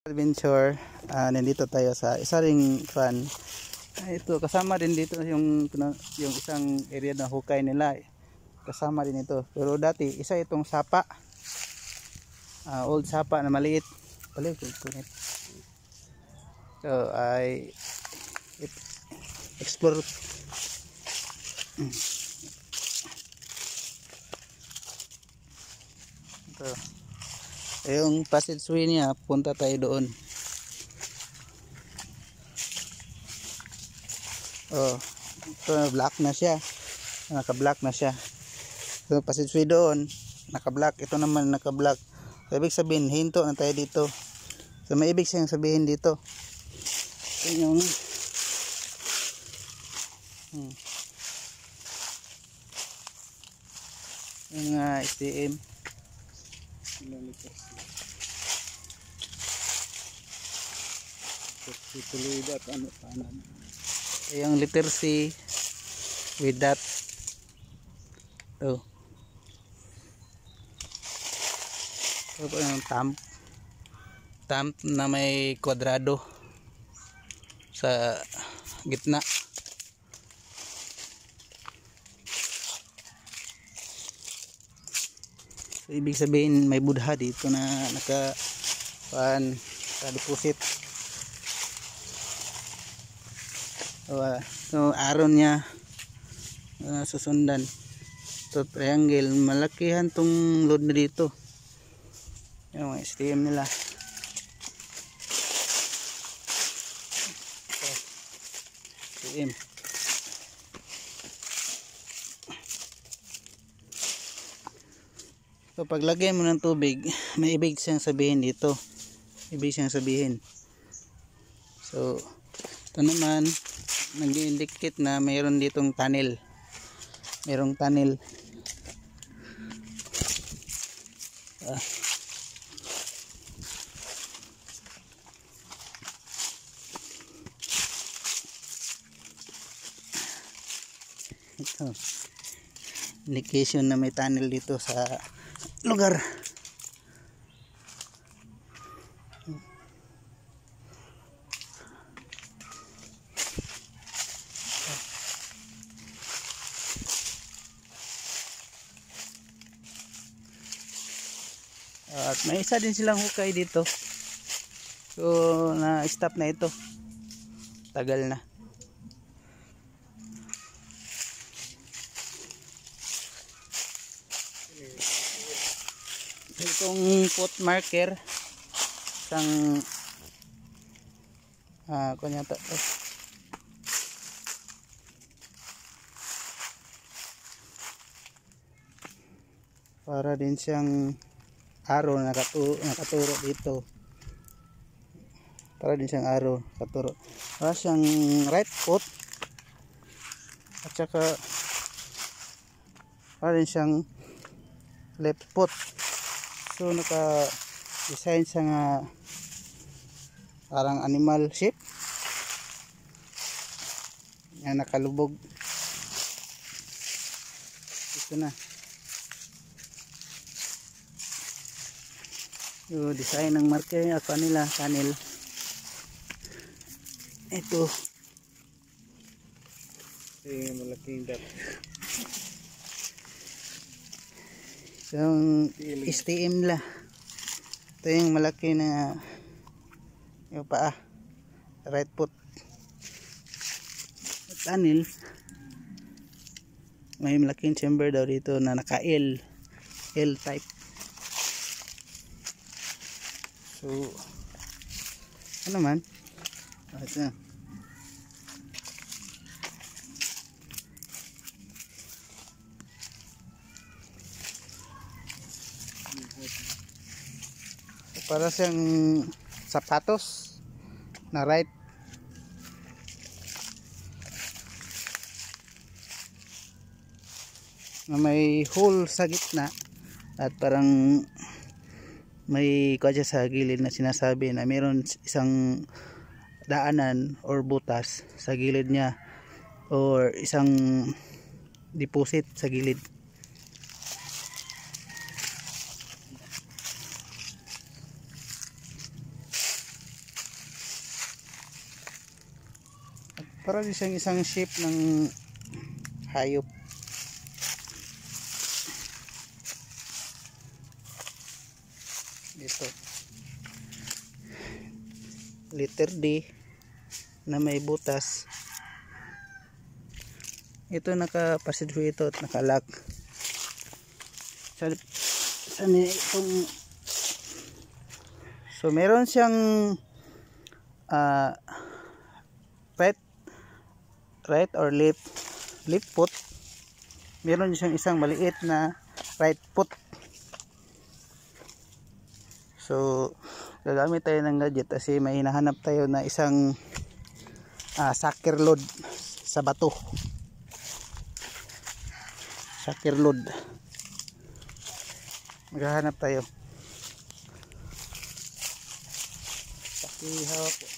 Adventure. Nandito tayo sa isa ring fan. Ito kasama din dito yung isang area na hukay nila. Kasama din ito. Pero dati isa itong sapa. Old sapa na maliit. Kunit. So I explore. Ito. Yung passageway niya, punta tayo doon. Oh, ito black na siya. Naka-black na siya. So passageway doon, naka-black. Ito naman naka-black. So, ibig sabihin, hinto na tayo dito. So may ibig siyang sabihin dito. Ito yung STM. Yung letter C with that. Ito yung thumb na may kwadrado sa gitna. So, ibig sabihin may Buddha dito na naka-deposit. So aron niya susundan. So triangle, malakihan tong load na dito. Yung mga STM nila. STM. So paglagay mo ng tubig, may ibig siyang sabihin dito. Ibig siyang sabihin. So ito naman, nag-indicate na mayroon ditong tunnel. Mayroong tunnel. Ito. Indication na may tunnel dito sa lugar. At may isa din silang hukay dito. So na-stop na ito. Tagal na. Itong foot marker isang kunyata para din siyang arrow nakaturo dito. Para din siyang arrow nakaturo. Para siyang right foot at saka para din siyang left foot. So naka-design siya nga parang animal shape. Yan, nakalubog. Ito na. Yung design ng marker at nila tunnel. Ito. Yung malaking dot. Yung STM la. Ito yung malaki na yung paa. Right foot. Tunnel. May malaking chamber daw dito na naka-L. L type. So, ano man? Ito. Para siyang sapatos na right. Na may hole sa gitna at parang may kanya sa gilid na sinasabi na mayroon isang daanan or butas sa gilid niya or isang deposit sa gilid. Para din siyang isang shape ng hayop. Ito. Letter D na may butas. Ito nakapasidro ito at nakalock. So meron siyang right or left foot. Meron siyang isang maliit na right foot. So gagamit tayo ng gadget kasi may hinahanap tayo na isang sucker load sa bato. Sucker load. Maghahanap tayo. Pakihawak.